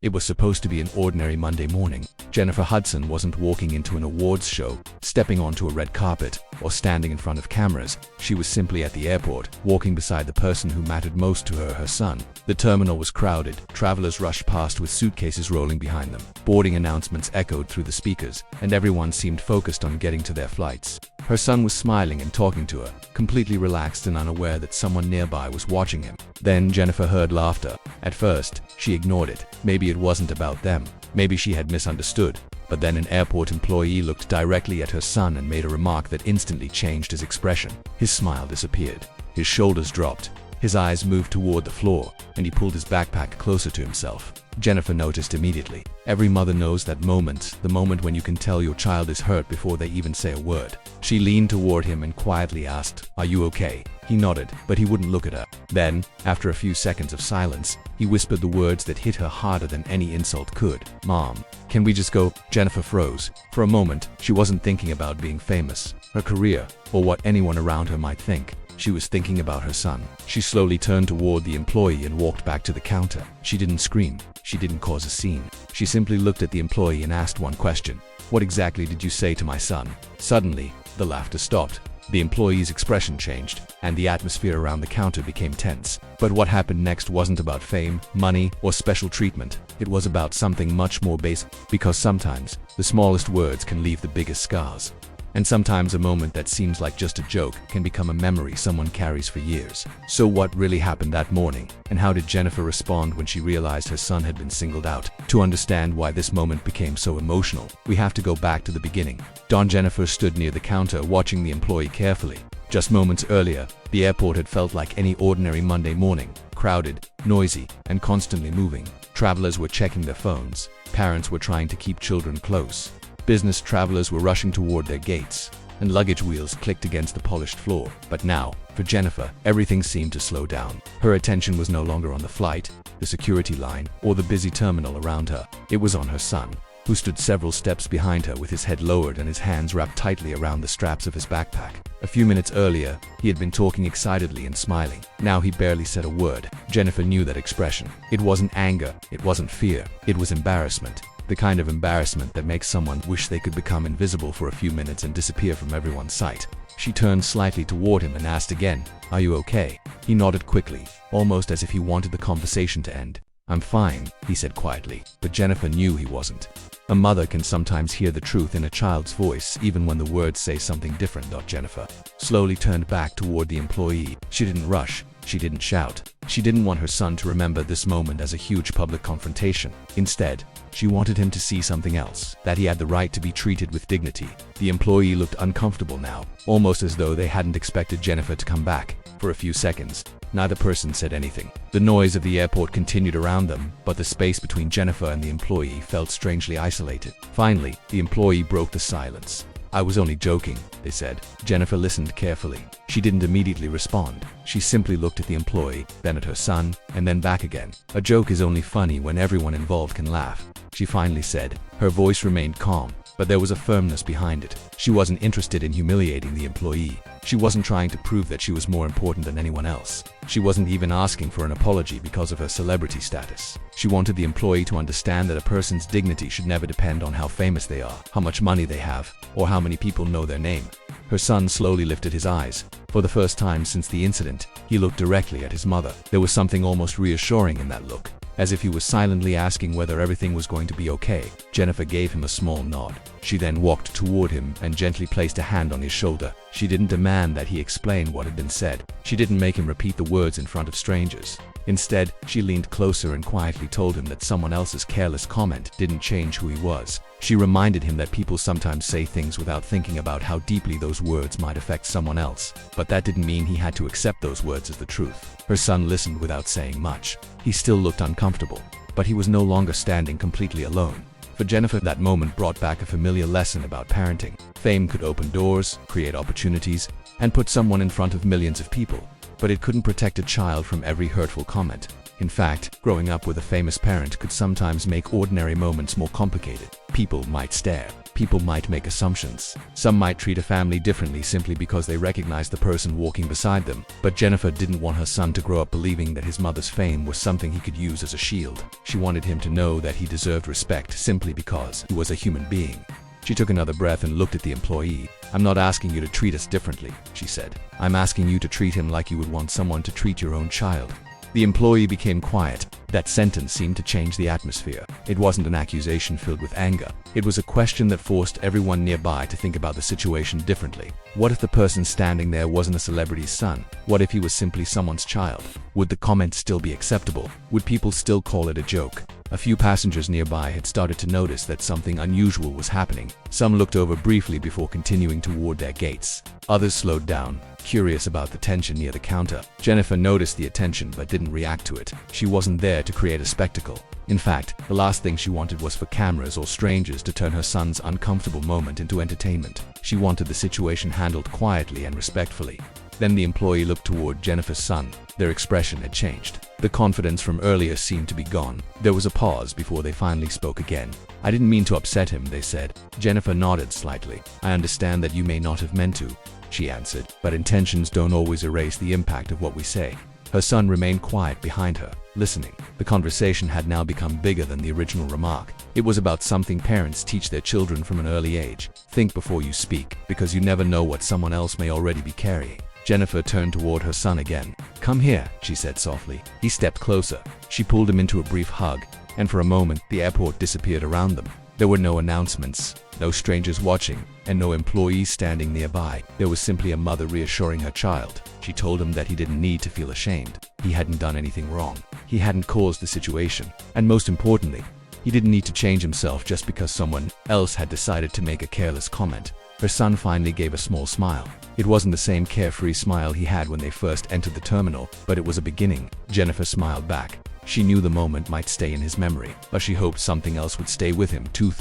It was supposed to be an ordinary Monday morning. Jennifer Hudson wasn't walking into an awards show, stepping onto a red carpet, or standing in front of cameras. She was simply at the airport, walking beside the person who mattered most to her son. The terminal was crowded. Travelers rushed past with suitcases rolling behind them. Boarding announcements echoed through the speakers, and everyone seemed focused on getting to their flights. Her son was smiling and talking to her, completely relaxed and unaware that someone nearby was watching him. Then Jennifer heard laughter. At first, she ignored it. Maybe it wasn't about them. Maybe she had misunderstood. But then an airport employee looked directly at her son and made a remark that instantly changed his expression. His smile disappeared. His shoulders dropped. His eyes moved toward the floor, and he pulled his backpack closer to himself. Jennifer noticed immediately. Every mother knows that moment, the moment when you can tell your child is hurt before they even say a word. She leaned toward him and quietly asked, "Are you okay?" He nodded, but he wouldn't look at her. Then, after a few seconds of silence, he whispered the words that hit her harder than any insult could. "Mom, can we just go?" Jennifer froze. For a moment, she wasn't thinking about being famous, her career, or what anyone around her might think. She was thinking about her son. She slowly turned toward the employee and walked back to the counter. She didn't scream. She didn't cause a scene. She simply looked at the employee and asked one question. "What exactly did you say to my son?" Suddenly, the laughter stopped. The employee's expression changed, and the atmosphere around the counter became tense. But what happened next wasn't about fame, money, or special treatment. It was about something much more basic, because sometimes the smallest words can leave the biggest scars. And sometimes a moment that seems like just a joke can become a memory someone carries for years. So what really happened that morning? And how did Jennifer respond when she realized her son had been singled out? To understand why this moment became so emotional, we have to go back to the beginning. Jennifer stood near the counter watching the employee carefully. Just moments earlier, the airport had felt like any ordinary Monday morning, crowded, noisy, and constantly moving. Travelers were checking their phones. Parents were trying to keep children close. Business travelers were rushing toward their gates, and luggage wheels clicked against the polished floor. But now, for Jennifer, everything seemed to slow down. Her attention was no longer on the flight, the security line, or the busy terminal around her. It was on her son, who stood several steps behind her with his head lowered and his hands wrapped tightly around the straps of his backpack. A few minutes earlier, he had been talking excitedly and smiling. Now he barely said a word. Jennifer knew that expression. It wasn't anger, it wasn't fear, it was embarrassment. The kind of embarrassment that makes someone wish they could become invisible for a few minutes and disappear from everyone's sight. She turned slightly toward him and asked again, "Are you okay?" He nodded quickly, almost as if he wanted the conversation to end. "I'm fine," he said quietly, but Jennifer knew he wasn't. A mother can sometimes hear the truth in a child's voice even when the words say something different. Jennifer slowly turned back toward the employee. She didn't rush. She didn't shout. She didn't want her son to remember this moment as a huge public confrontation. Instead, she wanted him to see something else, that he had the right to be treated with dignity. The employee looked uncomfortable now, almost as though they hadn't expected Jennifer to come back. For a few seconds, neither person said anything. The noise of the airport continued around them, but the space between Jennifer and the employee felt strangely isolated. Finally, the employee broke the silence. "I was only joking," they said. Jennifer listened carefully. She didn't immediately respond. She simply looked at the employee, then at her son, and then back again. "A joke is only funny when everyone involved can laugh," she finally said. Her voice remained calm, but there was a firmness behind it. She wasn't interested in humiliating the employee. She wasn't trying to prove that she was more important than anyone else. She wasn't even asking for an apology because of her celebrity status. She wanted the employee to understand that a person's dignity should never depend on how famous they are, how much money they have, or how many people know their name. Her son slowly lifted his eyes. For the first time since the incident, he looked directly at his mother. There was something almost reassuring in that look, as if he was silently asking whether everything was going to be okay. Jennifer gave him a small nod. She then walked toward him and gently placed a hand on his shoulder. She didn't demand that he explain what had been said. She didn't make him repeat the words in front of strangers. Instead, she leaned closer and quietly told him that someone else's careless comment didn't change who he was. She reminded him that people sometimes say things without thinking about how deeply those words might affect someone else. But that didn't mean he had to accept those words as the truth. Her son listened without saying much. He still looked uncomfortable, but he was no longer standing completely alone. For Jennifer, that moment brought back a familiar lesson about parenting. Fame could open doors, create opportunities, and put someone in front of millions of people. But it couldn't protect a child from every hurtful comment. In fact, growing up with a famous parent could sometimes make ordinary moments more complicated. People might stare. People might make assumptions. Some might treat a family differently simply because they recognize the person walking beside them. But Jennifer didn't want her son to grow up believing that his mother's fame was something he could use as a shield. She wanted him to know that he deserved respect simply because he was a human being. She took another breath and looked at the employee. "I'm not asking you to treat us differently," she said. "I'm asking you to treat him like you would want someone to treat your own child." The employee became quiet. That sentence seemed to change the atmosphere. It wasn't an accusation filled with anger. It was a question that forced everyone nearby to think about the situation differently. What if the person standing there wasn't a celebrity's son? What if he was simply someone's child? Would the comment still be acceptable? Would people still call it a joke? A few passengers nearby had started to notice that something unusual was happening. Some looked over briefly before continuing toward their gates. Others slowed down, curious about the tension near the counter. Jennifer noticed the attention but didn't react to it. She wasn't there to create a spectacle. In fact, the last thing she wanted was for cameras or strangers to turn her son's uncomfortable moment into entertainment. She wanted the situation handled quietly and respectfully. Then the employee looked toward Jennifer's son. Their expression had changed. The confidence from earlier seemed to be gone. There was a pause before they finally spoke again. "I didn't mean to upset him," they said. Jennifer nodded slightly. "I understand that you may not have meant to," she answered, "but intentions don't always erase the impact of what we say." Her son remained quiet behind her, listening. The conversation had now become bigger than the original remark. It was about something parents teach their children from an early age. Think before you speak, because you never know what someone else may already be carrying. Jennifer turned toward her son again. "Come here," she said softly. He stepped closer. She pulled him into a brief hug, and for a moment the airport disappeared around them. There were no announcements, no strangers watching, and no employees standing nearby. There was simply a mother reassuring her child. She told him that he didn't need to feel ashamed. He hadn't done anything wrong. He hadn't caused the situation. And most importantly, he didn't need to change himself just because someone else had decided to make a careless comment. Her son finally gave a small smile. It wasn't the same carefree smile he had when they first entered the terminal, but it was a beginning. Jennifer smiled back. She knew the moment might stay in his memory, but she hoped something else would stay with him too.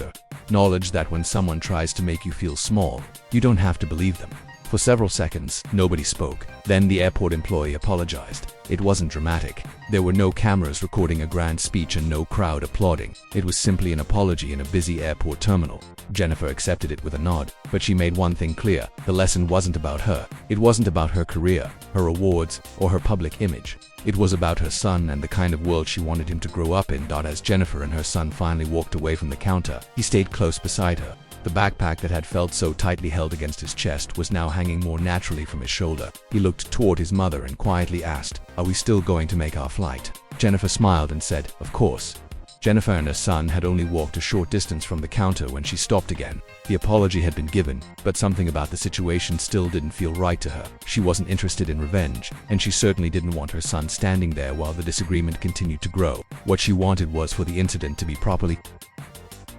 Knowledge that when someone tries to make you feel small, you don't have to believe them. For several seconds, nobody spoke. Then the airport employee apologized. It wasn't dramatic. There were no cameras recording a grand speech and no crowd applauding. It was simply an apology in a busy airport terminal. Jennifer accepted it with a nod, but she made one thing clear. The lesson wasn't about her. It wasn't about her career, her awards, or her public image. It was about her son and the kind of world she wanted him to grow up in. As Jennifer and her son finally walked away from the counter, he stayed close beside her. The backpack that had felt so tightly held against his chest was now hanging more naturally from his shoulder. He looked toward his mother and quietly asked, "Are we still going to make our flight?" Jennifer smiled and said, "Of course." Jennifer and her son had only walked a short distance from the counter when she stopped again. The apology had been given, but something about the situation still didn't feel right to her. She wasn't interested in revenge, and she certainly didn't want her son standing there while the disagreement continued to grow. What she wanted was for the incident to be properly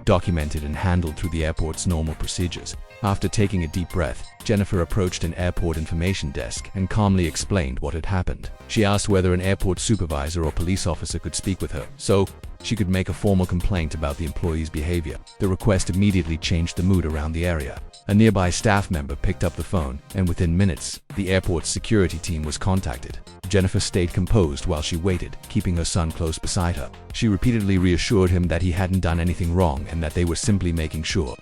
documented and handled through the airport's normal procedures. After taking a deep breath, Jennifer approached an airport information desk and calmly explained what had happened. She asked whether an airport supervisor or police officer could speak with her, so she could make a formal complaint about the employee's behavior. The request immediately changed the mood around the area. A nearby staff member picked up the phone, and within minutes, the airport's security team was contacted. Jennifer stayed composed while she waited, keeping her son close beside her. She repeatedly reassured him that he hadn't done anything wrong and that they were simply making sure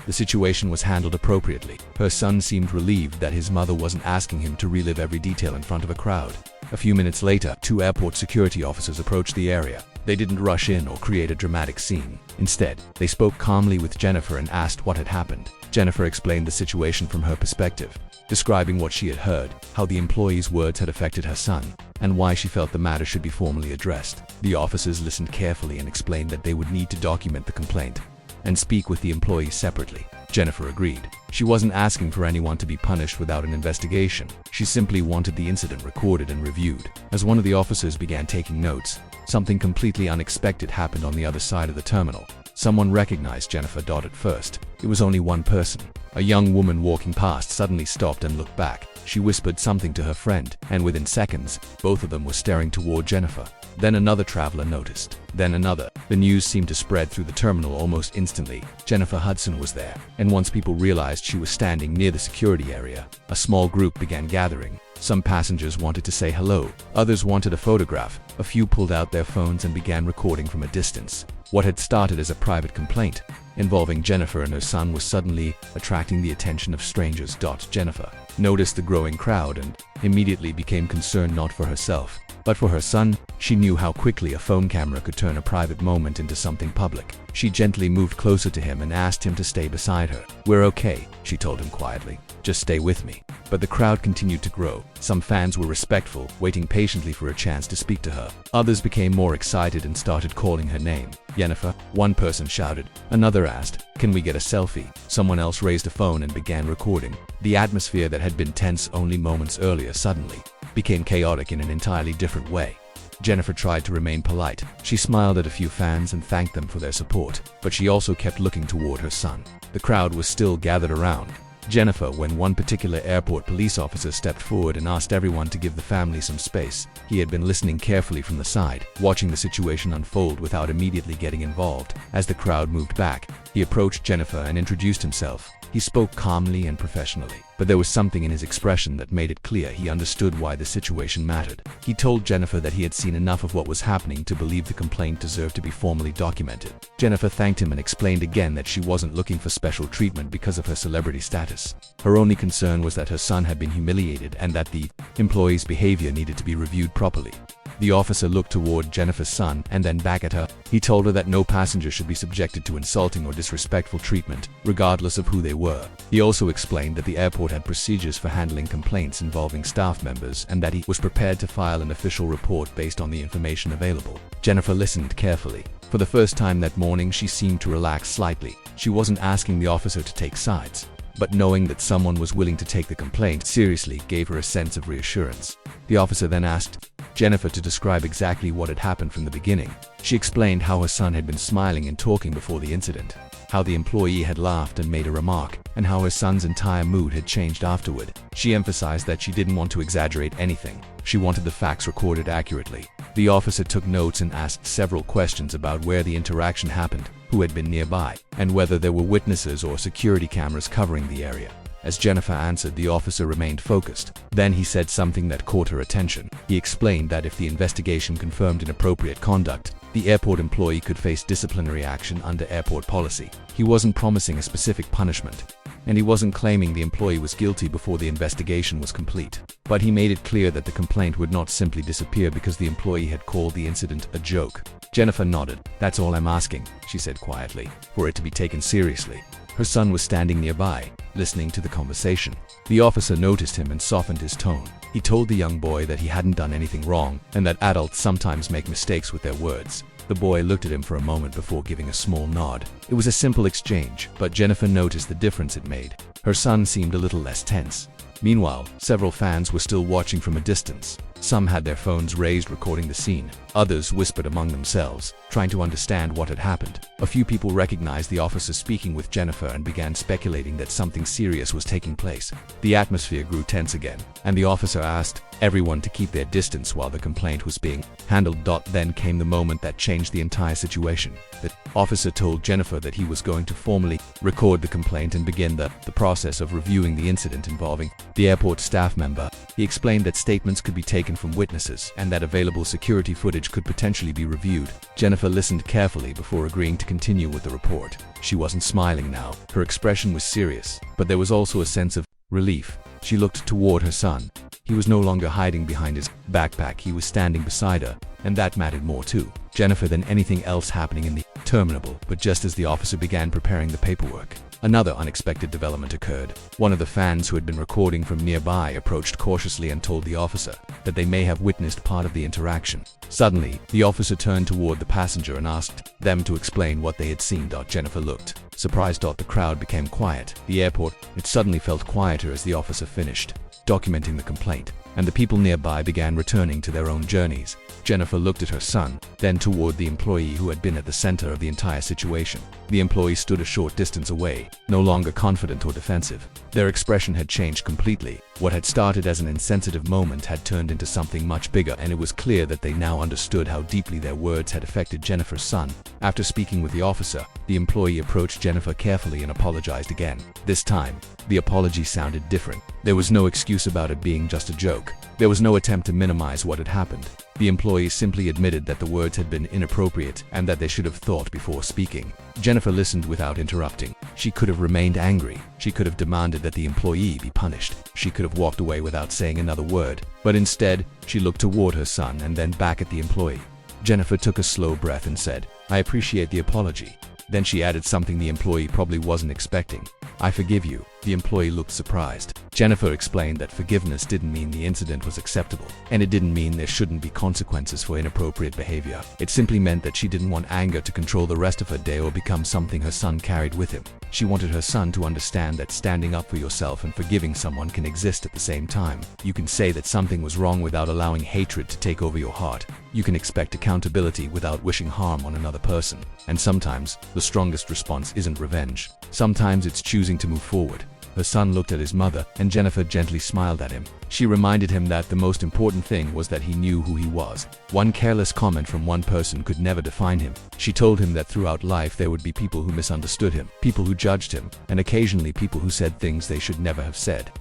the situation was handled appropriately. Her son seemed relieved that his mother wasn't asking him to relive every detail in front of a crowd. A few minutes later, 2 airport security officers approached the area. They didn't rush in or create a dramatic scene. Instead, they spoke calmly with Jennifer and asked what had happened. Jennifer explained the situation from her perspective, describing what she had heard, how the employee's words had affected her son, and why she felt the matter should be formally addressed. The officers listened carefully and explained that they would need to document the complaint and speak with the employee separately. Jennifer agreed. She wasn't asking for anyone to be punished without an investigation. She simply wanted the incident recorded and reviewed. As one of the officers began taking notes, something completely unexpected happened on the other side of the terminal. Someone recognized Jennifer at first. It was only one person. A young woman walking past suddenly stopped and looked back. She whispered something to her friend, and within seconds, both of them were staring toward Jennifer. Then another traveler noticed. Then another. The news seemed to spread through the terminal almost instantly. Jennifer Hudson was there, and once people realized she was standing near the security area, a small group began gathering. Some passengers wanted to say hello. Others wanted a photograph. A few pulled out their phones and began recording from a distance. What had started as a private complaint involving Jennifer and her son was suddenly attracting the attention of strangers. Jennifer noticed the growing crowd and immediately became concerned not for herself, but for her son. She knew how quickly a phone camera could turn a private moment into something public. She gently moved closer to him and asked him to stay beside her. "We're okay," she told him quietly. "Just stay with me." But the crowd continued to grow. Some fans were respectful, waiting patiently for a chance to speak to her. Others became more excited and started calling her name. "Jennifer," one person shouted. Another asked, "Can we get a selfie?" Someone else raised a phone and began recording. The atmosphere that had been tense only moments earlier suddenly became chaotic in an entirely different way. Jennifer tried to remain polite. She smiled at a few fans and thanked them for their support, but she also kept looking toward her son. The crowd was still gathered around Jennifer when one particular airport police officer stepped forward and asked everyone to give the family some space. He had been listening carefully from the side, watching the situation unfold without immediately getting involved. As the crowd moved back, he approached Jennifer and introduced himself. He spoke calmly and professionally, but there was something in his expression that made it clear he understood why the situation mattered. He told Jennifer that he had seen enough of what was happening to believe the complaint deserved to be formally documented. Jennifer thanked him and explained again that she wasn't looking for special treatment because of her celebrity status. Her only concern was that her son had been humiliated and that the employee's behavior needed to be reviewed properly. The officer looked toward Jennifer's son and then back at her. He told her that no passenger should be subjected to insulting or disrespectful treatment, regardless of who they were. He also explained that the airport had procedures for handling complaints involving staff members and that he was prepared to file an official report based on the information available. Jennifer listened carefully. For the first time that morning, she seemed to relax slightly. She wasn't asking the officer to take sides, but knowing that someone was willing to take the complaint seriously gave her a sense of reassurance. The officer then asked Jennifer to describe exactly what had happened from the beginning. She explained how her son had been smiling and talking before the incident, how the employee had laughed and made a remark, and how her son's entire mood had changed afterward. She emphasized that she didn't want to exaggerate anything. She wanted the facts recorded accurately. The officer took notes and asked several questions about where the interaction happened, who had been nearby, and whether there were witnesses or security cameras covering the area. As Jennifer answered, the officer remained focused. Then he said something that caught her attention. He explained that if the investigation confirmed inappropriate conduct, the airport employee could face disciplinary action under airport policy. He wasn't promising a specific punishment, and he wasn't claiming the employee was guilty before the investigation was complete. But he made it clear that the complaint would not simply disappear because the employee had called the incident a joke. Jennifer nodded. "That's all I'm asking," she said quietly, "for it to be taken seriously." Her son was standing nearby, listening to the conversation. The officer noticed him and softened his tone. He told the young boy that he hadn't done anything wrong and that adults sometimes make mistakes with their words. The boy looked at him for a moment before giving a small nod. It was a simple exchange, but Jennifer noticed the difference it made. Her son seemed a little less tense. Meanwhile, several fans were still watching from a distance. Some had their phones raised recording the scene. Others whispered among themselves, trying to understand what had happened. A few people recognized the officer speaking with Jennifer and began speculating that something serious was taking place. The atmosphere grew tense again, and the officer asked everyone to keep their distance while the complaint was being handled. Then came the moment that changed the entire situation. The officer told Jennifer that he was going to formally record the complaint and begin the process of reviewing the incident involving the airport staff member. He explained that statements could be taken from witnesses and that available security footage could potentially be reviewed. Jennifer listened carefully before agreeing to continue with the report. She wasn't smiling now. Her expression was serious, but there was also a sense of relief. She looked toward her son. He was no longer hiding behind his backpack. He was standing beside her, and that mattered more to Jennifer than anything else happening in the terminal. But just as the officer began preparing the paperwork, another unexpected development occurred. One of the fans who had been recording from nearby approached cautiously and told the officer that they may have witnessed part of the interaction. Suddenly, the officer turned toward the passenger and asked them to explain what they had seen. Jennifer looked surprised. The crowd became quiet. The airport, it suddenly felt quieter as the officer finished documenting the complaint, and the people nearby began returning to their own journeys. Jennifer looked at her son, then toward the employee who had been at the center of the entire situation. The employee stood a short distance away, no longer confident or defensive. Their expression had changed completely. What had started as an insensitive moment had turned into something much bigger, and it was clear that they now understood how deeply their words had affected Jennifer's son. After speaking with the officer, the employee approached Jennifer carefully and apologized again. This time, the apology sounded different. There was no excuse about it being just a joke. spoke. There was no attempt to minimize what had happened. The employee simply admitted that the words had been inappropriate and that they should have thought before speaking. Jennifer listened without interrupting. She could have remained angry. She could have demanded that the employee be punished. She could have walked away without saying another word. But instead, she looked toward her son and then back at the employee. Jennifer took a slow breath and said, "I appreciate the apology." Then she added something the employee probably wasn't expecting. "I forgive you." The employee looked surprised. Jennifer explained that forgiveness didn't mean the incident was acceptable, and it didn't mean there shouldn't be consequences for inappropriate behavior. It simply meant that she didn't want anger to control the rest of her day or become something her son carried with him. She wanted her son to understand that standing up for yourself and forgiving someone can exist at the same time. You can say that something was wrong without allowing hatred to take over your heart. You can expect accountability without wishing harm on another person. And sometimes, the strongest response isn't revenge. Sometimes it's choosing to move forward. Her son looked at his mother, and Jennifer gently smiled at him. She reminded him that the most important thing was that he knew who he was. One careless comment from one person could never define him. She told him that throughout life there would be people who misunderstood him, people who judged him, and occasionally people who said things they should never have said.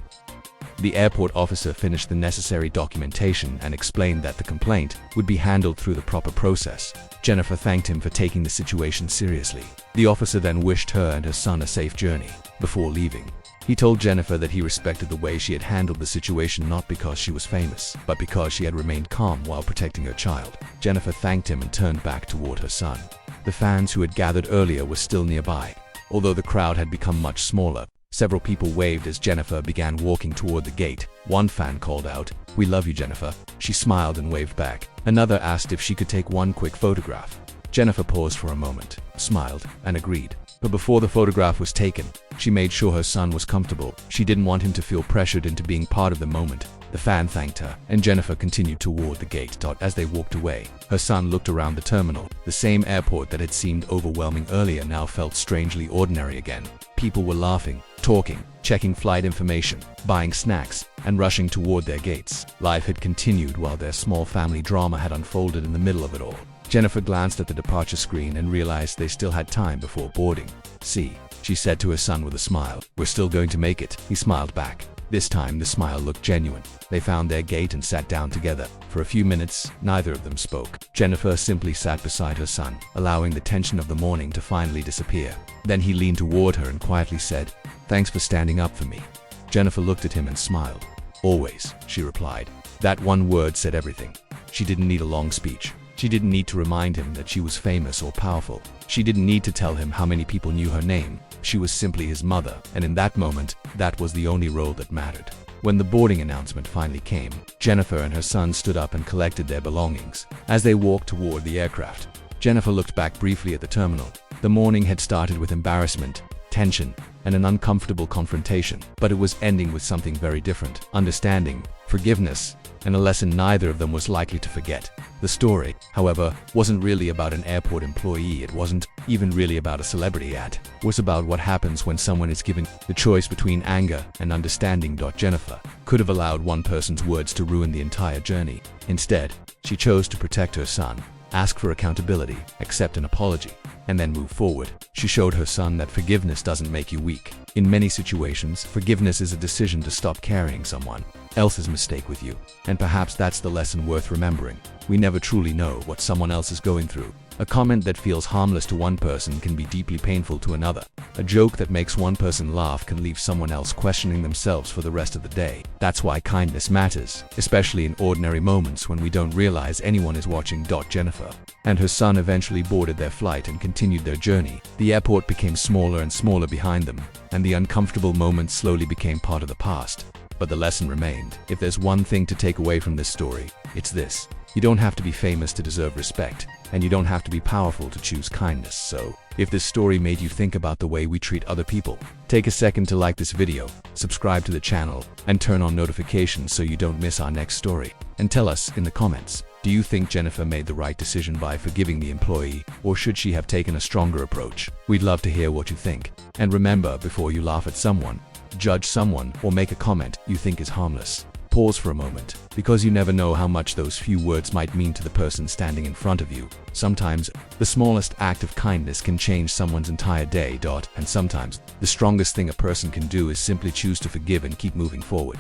The airport officer finished the necessary documentation and explained that the complaint would be handled through the proper process. Jennifer thanked him for taking the situation seriously. The officer then wished her and her son a safe journey. Before leaving, he told Jennifer that he respected the way she had handled the situation, not because she was famous, but because she had remained calm while protecting her child. Jennifer thanked him and turned back toward her son. The fans who had gathered earlier were still nearby. Although the crowd had become much smaller, several people waved as Jennifer began walking toward the gate. One fan called out, "We love you, Jennifer." She smiled and waved back. Another asked if she could take one quick photograph. Jennifer paused for a moment, smiled, and agreed. But before the photograph was taken, she made sure her son was comfortable. She didn't want him to feel pressured into being part of the moment. The fan thanked her, and Jennifer continued toward the gate. As they walked away, her son looked around the terminal. The same airport that had seemed overwhelming earlier now felt strangely ordinary again. People were laughing, talking, checking flight information, buying snacks, and rushing toward their gates. Life had continued while their small family drama had unfolded in the middle of it all. Jennifer glanced at the departure screen and realized they still had time before boarding. "See," she said to her son with a smile. "We're still going to make it." He smiled back. This time, the smile looked genuine. They found their gate and sat down together. For a few minutes, neither of them spoke. Jennifer simply sat beside her son, allowing the tension of the morning to finally disappear. Then he leaned toward her and quietly said, "Thanks for standing up for me." Jennifer looked at him and smiled. "Always," she replied. That one word said everything. She didn't need a long speech. She didn't need to remind him that she was famous or powerful. She didn't need to tell him how many people knew her name. She was simply his mother, and in that moment, that was the only role that mattered. When the boarding announcement finally came, Jennifer and her son stood up and collected their belongings. As they walked toward the aircraft, Jennifer looked back briefly at the terminal. The morning had started with embarrassment, tension, and an uncomfortable confrontation, but it was ending with something very different: understanding, forgiveness, and a lesson neither of them was likely to forget. The story, however, wasn't really about an airport employee. It wasn't even really about a celebrity ad. It was about what happens when someone is given the choice between anger and understanding. Jennifer could have allowed one person's words to ruin the entire journey. Instead, she chose to protect her son, ask for accountability, accept an apology, and then move forward. She showed her son that forgiveness doesn't make you weak. In many situations, forgiveness is a decision to stop carrying someone else's mistake with you. And perhaps that's the lesson worth remembering. We never truly know what someone else is going through. A comment that feels harmless to one person can be deeply painful to another. A joke that makes one person laugh can leave someone else questioning themselves for the rest of the day. That's why kindness matters, especially in ordinary moments when we don't realize anyone is watching. Jennifer and her son eventually boarded their flight and continued their journey. The airport became smaller and smaller behind them, and the uncomfortable moments slowly became part of the past. But the lesson remained. If there's one thing to take away from this story, it's this: you don't have to be famous to deserve respect, and you don't have to be powerful to choose kindness. So, if this story made you think about the way we treat other people, take a second to like this video, subscribe to the channel, and turn on notifications so you don't miss our next story. And tell us in the comments, do you think Jennifer made the right decision by forgiving the employee, or should she have taken a stronger approach? We'd love to hear what you think. And remember, before you laugh at someone, judge someone, or make a comment you think is harmless, pause for a moment, because you never know how much those few words might mean to the person standing in front of you. Sometimes, the smallest act of kindness can change someone's entire day. And sometimes, the strongest thing a person can do is simply choose to forgive and keep moving forward.